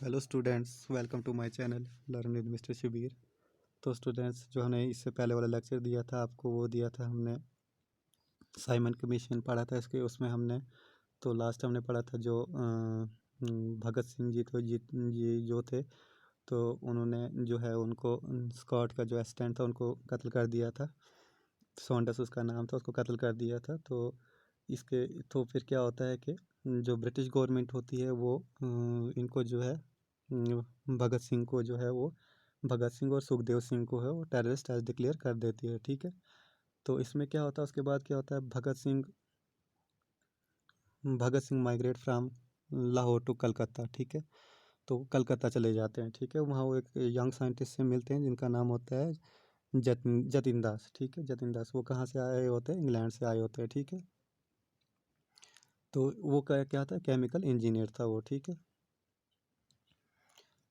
Hello students, welcome to my channel learn with mister Shabir. तो students, जो हमने इससे पहले वाला लेक्चर दिया था आपको, वो दिया था हमने साइमन कमीशन पढ़ा था इसके। उसमें हमने तो लास्ट हमने पढ़ा था जो भगत सिंह जी तो जी जो थे, तो उन्होंने जो है उनको स्कॉट का जो असिस्टेंट था उनको कत्ल कर दिया था। सॉन्डर्स उसका नाम था, उसको कत्ल कर दिया था। तो इसके तो फिर क्या होता है कि जो ब्रिटिश गवर्नमेंट होती है वो इनको जो है भगत सिंह को जो है वो भगत सिंह और सुखदेव सिंह को है वो टेररिस्ट एज डिक्लेयर कर देती है। ठीक है, तो इसमें क्या होता है, उसके बाद क्या होता है, Bhagat Singh migrate from Lahore to Calcutta. ठीक है, तो कलकत्ता चले जाते हैं। ठीक है, वहाँ वो एक यंग साइंटिस्ट से मिलते हैं जिनका नाम होता है जतिन दास। ठीक है, जतिन दास वो कहाँ से आए होते हैं, इंग्लैंड से आए होते हैं। ठीक है, तो वो क्या था, केमिकल इंजीनियर था वो। ठीक है,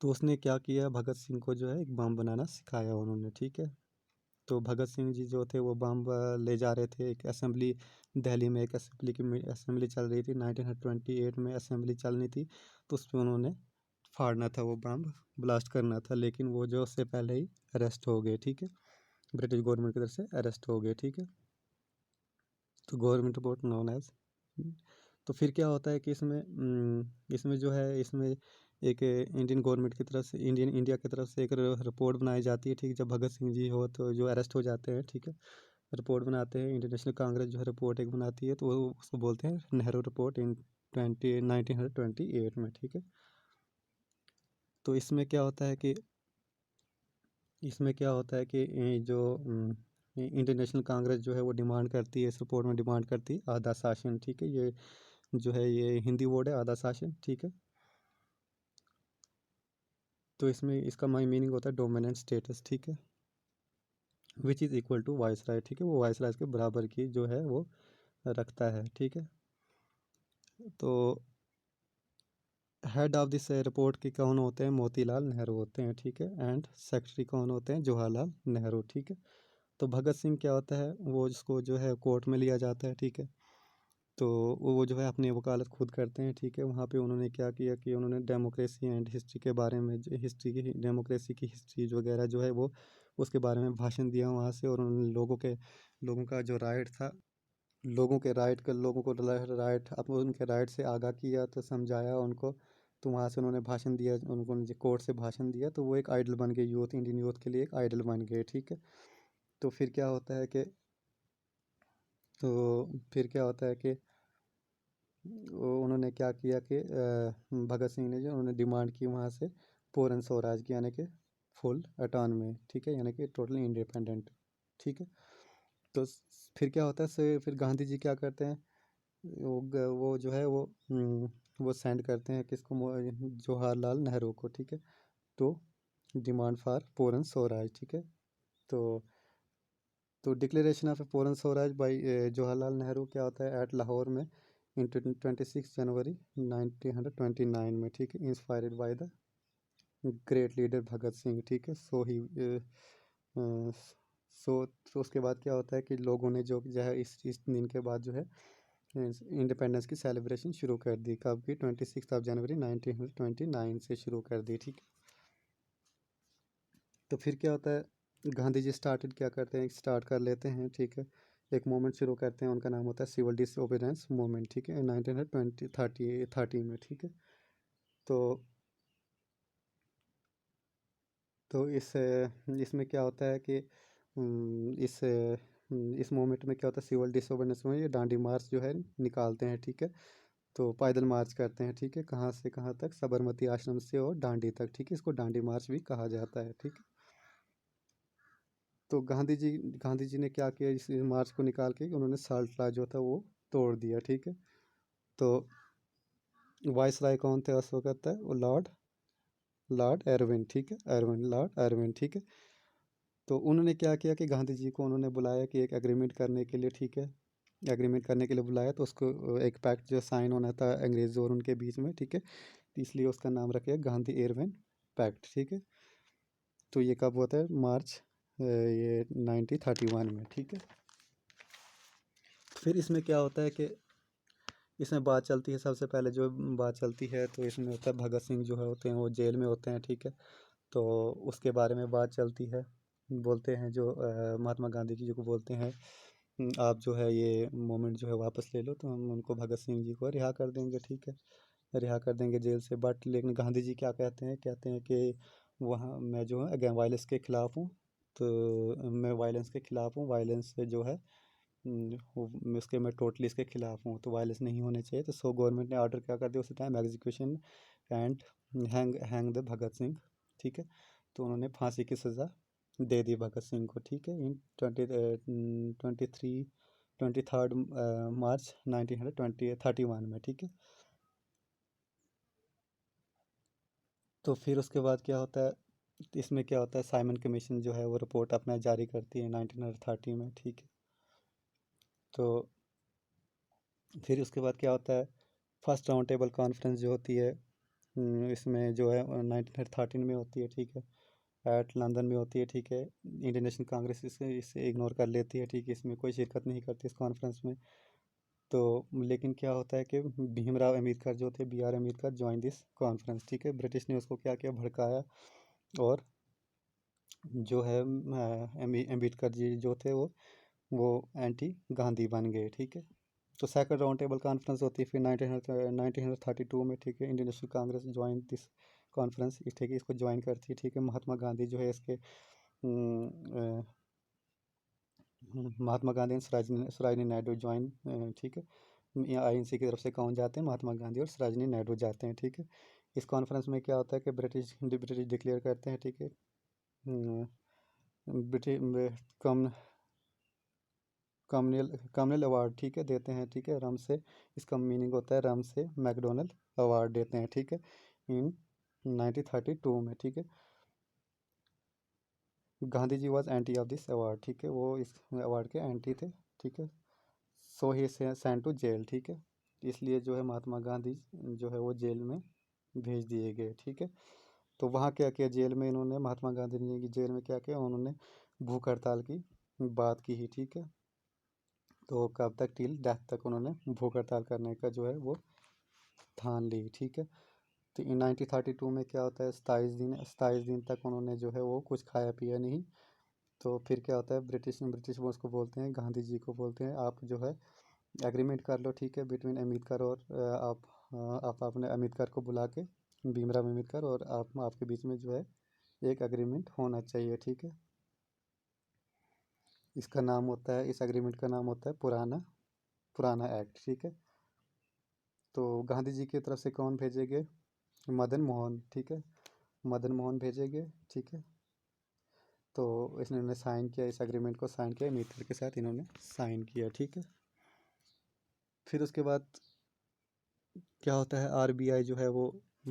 तो उसने क्या किया, भगत सिंह को जो है एक बम बनाना सिखाया उन्होंने। ठीक है, तो भगत सिंह जी जो थे वो बम ले जा रहे थे। एक असेंबली दिल्ली में, एक असेंबली चल रही थी 1928 में असेंबली चलनी थी, तो उसमें उन्होंने फाड़ना था वो बम, ब्लास्ट करना था, लेकिन वो जो उससे पहले ही अरेस्ट हो गए। ठीक है, ब्रिटिश गवर्नमेंट की तरफ से अरेस्ट हो गए। ठीक है, तो गवर्नमेंट रिपोर्ट नोन एज। तो फिर क्या होता है कि इसमें जो है, इसमें एक इंडियन गवर्नमेंट की तरफ से, इंडिया की तरफ से एक रिपोर्ट बनाई जाती है। ठीक है, जब भगत सिंह जी हो तो जो अरेस्ट हो जाते हैं, ठीक है, रिपोर्ट बनाते हैं। इंटरनेशनल कांग्रेस जो है रिपोर्ट एक बनाती है, तो वो उसको बोलते हैं नेहरू रिपोर्ट इन 1928 में। ठीक है, तो इसमें क्या होता है कि जो इंटरनेशनल कांग्रेस जो है वो डिमांड करती है, इस रिपोर्ट में डिमांड करती है आधा शासन। ठीक है, ये जो है ये हिंदी वर्ड है, आधा शासन। ठीक है, तो इसमें इसका मीनिंग होता है डोमिनेंट स्टेटस। ठीक है, which is equal to viceroy. ठीक है, वो वाइसराय के बराबर की जो है वो रखता है। ठीक है, तो हेड ऑफ दिस रिपोर्ट के कौन होते हैं, मोतीलाल नेहरू होते हैं। ठीक है, एंड सेक्रेटरी कौन होते हैं, जवाहरलाल नेहरू। ठीक है, तो भगत सिंह क्या होता है, वो जिसको जो है कोर्ट में लिया जाता है। ठीक है, तो वो जो है अपनी वकालत खुद करते हैं। ठीक है, वहाँ पे उन्होंने क्या किया कि उन्होंने डेमोक्रेसी एंड हिस्ट्री के बारे में, डेमोक्रेसी की हिस्ट्री वगैरह जो है वो उसके बारे में भाषण दिया वहाँ से। और उन्होंने लोगों का जो राइट था, लोगों को राइट अपने उनके राइट से आगाह किया, तो समझाया उनको। तो वहाँ से उन्होंने भाषण दिया, उनको कोर्ट से भाषण दिया, तो वो एक आइडल बन गए, इंडियन यूथ के लिए एक आइडल बन गए। ठीक है, तो फिर क्या होता है कि तो फिर क्या होता है कि उन्होंने क्या किया कि भगत सिंह ने जो उन्होंने डिमांड की वहाँ से पूर्ण स्वराज की, यानी कि फुल ऑटोनॉमी। ठीक है, यानी कि टोटली इंडिपेंडेंट। ठीक है, तो फिर क्या होता है, फिर गांधी जी क्या करते हैं, वो जो है वो सेंड करते हैं किसको, जवाहरलाल नेहरू को। ठीक है, तो डिमांड फॉर पूर्ण स्वराज। ठीक है, तो डिक्लेरेशन ऑफ पूर्ण स्वराज बाई जवाहरलाल नेहरू क्या होता है, एट लाहौर में इन 26 जनवरी 1929 में। ठीक है, inspired by the great leader Bhagat Singh. ठीक है, सो तो उसके बाद क्या होता है कि लोगों ने जो है इस दिन के बाद जो है इंडिपेंडेंस की सेलिब्रेशन शुरू कर दी। कब की, 26 जनवरी 1929 से शुरू कर दी। ठीक है, तो फिर क्या होता है, गांधी जी क्या करते हैं, स्टार्ट कर लेते हैं। ठीक है, एक मूवमेंट शुरू करते हैं, उनका नाम होता है सिविल डिसओबीडियंस मूवमेंट। ठीक है, 1930 में। ठीक है, तो इसमें क्या होता है कि इस मोमेंट में क्या होता है, सिविल डिसोबीडियंस में ये डांडी मार्च जो है निकालते हैं। ठीक है, तो पैदल मार्च करते हैं। ठीक है, कहाँ से कहाँ तक, साबरमती आश्रम से और डांडी तक। ठीक है, इसको डांडी मार्च भी कहा जाता है। ठीक है, तो गांधी जी ने क्या किया, इस मार्च को निकाल के उन्होंने साल्ट लॉ जो था वो तोड़ दिया। ठीक है, तो वाइस राय कौन थे उस वक्त है, वो लॉर्ड एरविन। ठीक है, लॉर्ड एरविन। ठीक है, तो उन्होंने क्या किया कि गांधी जी को उन्होंने बुलाया कि एक एग्रीमेंट करने के लिए। ठीक है, एग्रीमेंट करने के लिए बुलाया, तो उसको एक पैक्ट जो साइन होना था अंग्रेज़ों और उनके बीच में। ठीक है, तो इसलिए उसका नाम रखे गांधी एरविन पैक्ट। ठीक है, तो ये कब होता है, मार्च ये 1931 में। ठीक है, फिर इसमें क्या होता है कि इसमें बात चलती है, सबसे पहले जो बात चलती है तो इसमें होता है भगत सिंह जो है होते हैं वो जेल में होते हैं, ठीक है। तो उसके बारे में बात चलती है। बोलते हैं जो महात्मा गांधी जी को बोलते हैं, आप जो है ये मोमेंट जो है वापस ले लो तो हम उनको भगत सिंह जी को रिहा कर देंगे, ठीक है, रिहा कर देंगे जेल से। बट लेकिन गांधी जी क्या कहते हैं, कहते हैं कि वहाँ मैं जो है अगेन वायलेंस के ख़िलाफ़ हूँ। तो मैं वायलेंस के ख़िलाफ़ हूँ, वायलेंस से जो है मैं टोटली इसके ख़िलाफ़ हूँ, तो वायलेंस नहीं होने चाहिए। तो सो गवर्नमेंट ने ऑर्डर क्या कर दिया उसी time, execution and hang the Bhagat Singh, ठीक है। तो उन्होंने फांसी की सज़ा दे दी भगत सिंह को, ठीक है, इन 23 मार्च 1931 में, ठीक है। तो फिर उसके बाद क्या होता है, इसमें क्या होता है, साइमन कमीशन जो है वो रिपोर्ट अपना जारी करती है 1930 में, ठीक है। तो फिर उसके बाद क्या होता है, फर्स्ट राउंड टेबल कॉन्फ्रेंस जो होती है, इसमें जो है 1913 में होती है, ठीक है, एट लंदन में होती है, ठीक है। इंडियन नेशनल कांग्रेस इसे इग्नोर कर लेती है, ठीक है, इसमें कोई शिरकत नहीं करती इस कॉन्फ्रेंस में। तो लेकिन क्या होता है कि भीमराव अम्बेडकर जो थे, B R Ambedkar join this conference, ठीक है। ब्रिटिश ने उसको क्या किया, भड़काया, और जो है अम्बेडकर जी जो थे वो एंटी गांधी बन गए, ठीक है। तो सेकंड राउंड टेबल कॉन्फ्रेंस होती है फिर 1932 में, ठीक है। Indian national Congress join this conference, ठीक है, इसको ज्वाइन करती है, ठीक है। महात्मा गांधी जो है इसके महात्मा गांधी एंड सरोजिनी नायडू ज्वाइन, ठीक है। आईएनसी की तरफ से कौन जाते हैं, महात्मा गांधी और सरोजिनी नायडू जाते हैं, ठीक है। इस कॉन्फ्रेंस में क्या होता है कि ब्रिटिश डिक्लेयर करते हैं, ठीक है, ब्रिटिश कम कम्युनल अवार्ड, ठीक है, देते हैं, ठीक है, रम से। इसका मीनिंग होता है रम से मैकडोनल्ड अवार्ड देते हैं, ठीक है, इन 1932 में, ठीक है। Gandhi ji was anti of this award, ठीक है, वो इस अवार्ड के एंटी थे, ठीक है। सो ही सेंट टू जेल, ठीक है। इसलिए जो है महात्मा गांधी जो है वो जेल में भेज दिए गए, ठीक है। तो वहाँ क्या किया जेल में इन्होंने, महात्मा गांधी ने की जेल में क्या किया, उन्होंने भूख हड़ताल की बात की ही, ठीक है। तो कब तक, टिल डेथ तक उन्होंने भूख हड़ताल करने का जो है वो ठान ली, ठीक है। तो इन 1932 में क्या होता है, 27 दिन तक उन्होंने जो है वो कुछ खाया पिया नहीं। तो फिर क्या होता है, ब्रिटिश वो उसको बोलते हैं, गांधी जी को बोलते हैं, आप जो है एग्रीमेंट कर लो, ठीक है, बिटवीन अम्बेडकर और आप अपने अम्बेडकर को बुला के, भीमराव अम्बेडकर और आपके बीच में जो है एक एग्रीमेंट होना चाहिए, ठीक है। इसका नाम होता है, इस एग्रीमेंट का नाम होता है पुराना पुराना एक्ट, ठीक है। तो गांधी जी की तरफ से कौन भेजे गए, मदन मोहन, ठीक है, मदन मोहन भेजे गए, ठीक है। तो इन्होंने साइन किया, इस एग्रीमेंट को साइन किया, अम्बेडकर के साथ इन्होंने साइन किया, ठीक है। फिर उसके बाद क्या होता है, आरबीआई जो है वो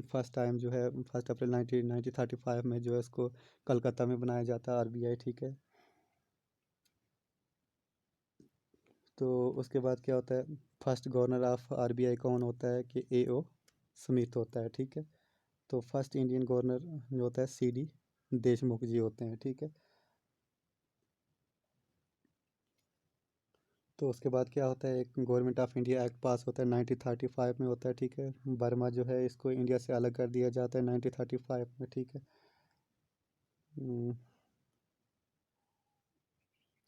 फर्स्ट टाइम जो है 1 अप्रैल 1935 में जो है इसको कलकत्ता में बनाया जाता है आरबीआई, ठीक है। तो उसके बाद क्या होता है, फर्स्ट गवर्नर ऑफ आरबीआई कौन होता है कि एओ स्मिथ होता है, ठीक है। तो फर्स्ट इंडियन गवर्नर जो होता है सीडी देशमुख जी होते हैं, ठीक है। तो उसके बाद क्या होता है, एक गवर्नमेंट ऑफ इंडिया एक्ट पास होता है 1935 में होता है, ठीक है। बर्मा जो है इसको इंडिया से अलग कर दिया जाता है 1935 में, ठीक है। हम्म,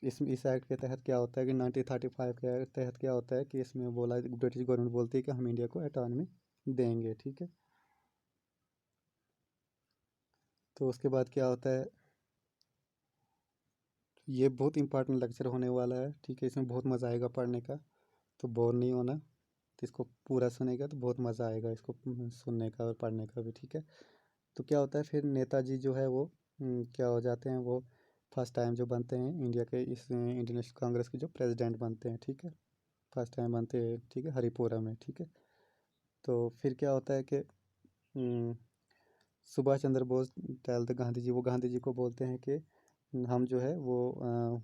इस एक्ट के तहत क्या होता है कि 1935 के तहत क्या होता है कि इसमें बोला, ब्रिटिश गवर्नमेंट बोलती है कि हम इंडिया को एटॉनमी देंगे, ठीक है। तो उसके बाद क्या होता है, ये बहुत इंपॉर्टेंट लेक्चर होने वाला है, ठीक है, इसमें बहुत मज़ा आएगा पढ़ने का, तो बोर नहीं होना। तो इसको पूरा सुनेगा तो बहुत मज़ा आएगा इसको सुनने का और पढ़ने का भी, ठीक है। तो क्या होता है फिर नेताजी जो है वो क्या हो जाते हैं, वो फर्स्ट टाइम जो बनते हैं इंडिया के इस इंडियन नेशनल कांग्रेस के जो प्रेसिडेंट बनते हैं, ठीक है, फर्स्ट टाइम बनते हैं, ठीक है, हरिपुरा में, ठीक है। तो फिर क्या होता है कि सुभाष चंद्र बोस टेल द गांधी जी, वो गांधी जी को बोलते हैं कि हम जो है वो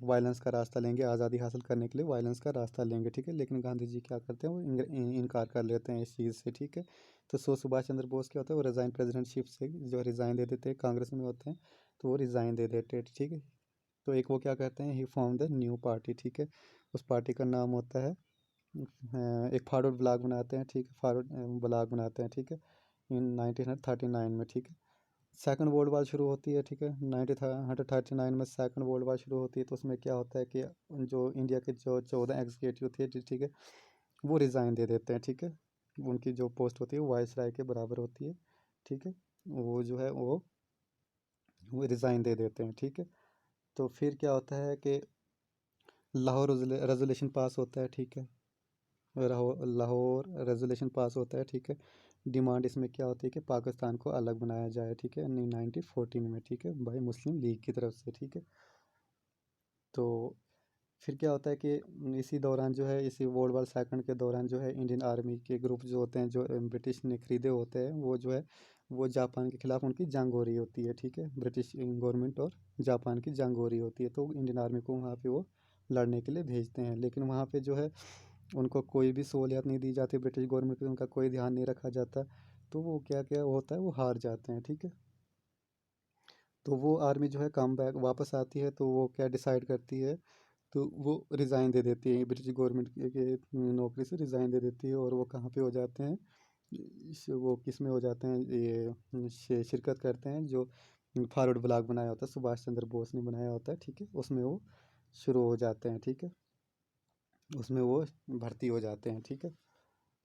वायलेंस का रास्ता लेंगे, आज़ादी हासिल करने के लिए वायलेंस का रास्ता लेंगे, ठीक है। लेकिन गांधी जी क्या करते हैं, वो इनकार कर लेते हैं इस चीज़ से, ठीक है। तो सुभाष चंद्र बोस क्या होता है, वो रिज़ाइन प्रेसिडेंटशिप से जो रिज़ाइन दे देते हैं, कांग्रेस में होते हैं तो वो रिज़ाइन दे देते हैं, ठीक है। तो एक वो क्या कहते हैं, ही फॉर्म द न्यू पार्टी, ठीक है, उस पार्टी का नाम होता है एक फॉरवर्ड ब्लॉग बनाते हैं, ठीक है, फॉरवर्ड ब्लॉग बनाते हैं, ठीक है, इन 1939 में, ठीक है। सेकंड वर्ल्ड वार शुरू होती है, ठीक है, 1939 में सेकंड वर्ल्ड वार शुरू होती है। तो उसमें क्या होता है कि जो इंडिया के जो 14 एग्जीक्यूटिव थे, ठीक है, वो रिज़ाइन दे देते हैं, ठीक है। उनकी जो पोस्ट होती है वाइस राय के बराबर होती है, ठीक है, वो जो है वो रिज़ाइन दे देते हैं, ठीक है। तो फिर क्या होता है कि लाहौर रेजोल्यूशन पास होता है, ठीक है, लाहौर रेजोल्यूशन पास होता है, ठीक है। डिमांड इसमें क्या होती है कि पाकिस्तान को अलग बनाया जाए, ठीक है, 1914 में, ठीक है, भाई मुस्लिम लीग की तरफ से, ठीक है। तो फिर क्या होता है कि इसी दौरान जो है, इसी वर्ल्ड वार सेकंड के दौरान जो है, इंडियन आर्मी के ग्रुप जो होते हैं, जो ब्रिटिश ने खरीदे होते हैं, वो जो है वो जापान के खिलाफ उनकी जंग हो रही होती है, ठीक है। ब्रिटिश गवर्नमेंट और जापान की जंग हो रही होती है, तो इंडियन आर्मी को वहाँ पे वो लड़ने के लिए भेजते हैं। लेकिन वहाँ पे जो है उनको कोई भी सहूलियत नहीं दी जाती ब्रिटिश गवर्नमेंट की, उनका कोई ध्यान नहीं रखा जाता। तो वो क्या क्या होता है, वो हार जाते हैं, ठीक है। तो वो आर्मी जो है कम बैक वापस आती है, तो वो क्या डिसाइड करती है, तो वो रिज़ाइन दे देती है ब्रिटिश गवर्नमेंट के नौकरी से रिज़ाइन दे देती है। और वो कहाँ पे हो जाते हैं, वो किस में हो जाते हैं, ये शिरकत करते हैं जो फॉरवर्ड ब्लॉक बनाया होता है, सुभाष चंद्र बोस ने बनाया होता है, ठीक है, उसमें वो शुरू हो जाते हैं, ठीक है, उसमें वो भर्ती हो जाते हैं, ठीक है।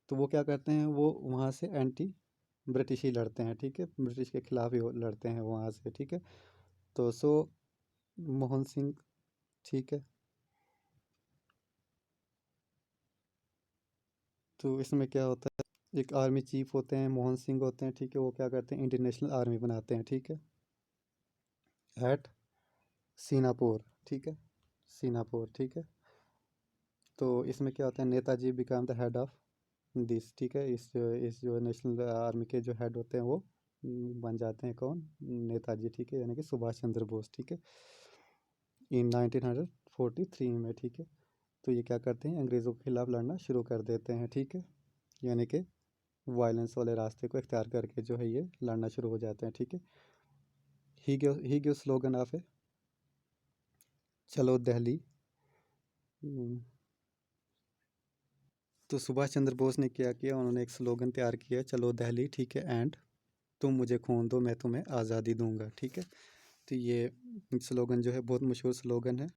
तो वो क्या करते हैं, वो वहाँ से एंटी ब्रिटिश ही लड़ते हैं, ठीक है, ब्रिटिश के खिलाफ ही लड़ते हैं वहाँ से, ठीक है। तो मोहन सिंह, ठीक है। तो इसमें क्या होता है, एक आर्मी चीफ होते हैं, मोहन सिंह होते हैं, ठीक है, वो क्या करते हैं, इंटरनेशनल आर्मी बनाते हैं, ठीक है, एट सीनापुर, ठीक है, सीनापुर, ठीक है। तो इसमें क्या होता है, Netaji become the head of this, ठीक है, इस जो नेशनल आर्मी के जो हेड होते हैं वो बन जाते हैं कौन, नेताजी, ठीक है, यानी कि सुभाष चंद्र बोस, ठीक है, इन 1943 में, ठीक है। तो ये क्या करते हैं, अंग्रेज़ों के खिलाफ लड़ना शुरू कर देते हैं, ठीक है, यानी कि वायलेंस वाले रास्ते को इख्तियार करके जो है ये लड़ना शुरू हो जाते हैं, ठीक है। ही गिव स्लोगन ऑफ ए चलो दिल्ली। तो सुभाष चंद्र बोस ने क्या किया, उन्होंने एक स्लोगन तैयार किया, चलो दिल्ली, ठीक है, एंड तुम मुझे खून दो मैं तुम्हें आज़ादी दूंगा, ठीक है। तो ये स्लोगन जो है बहुत मशहूर स्लोगन है।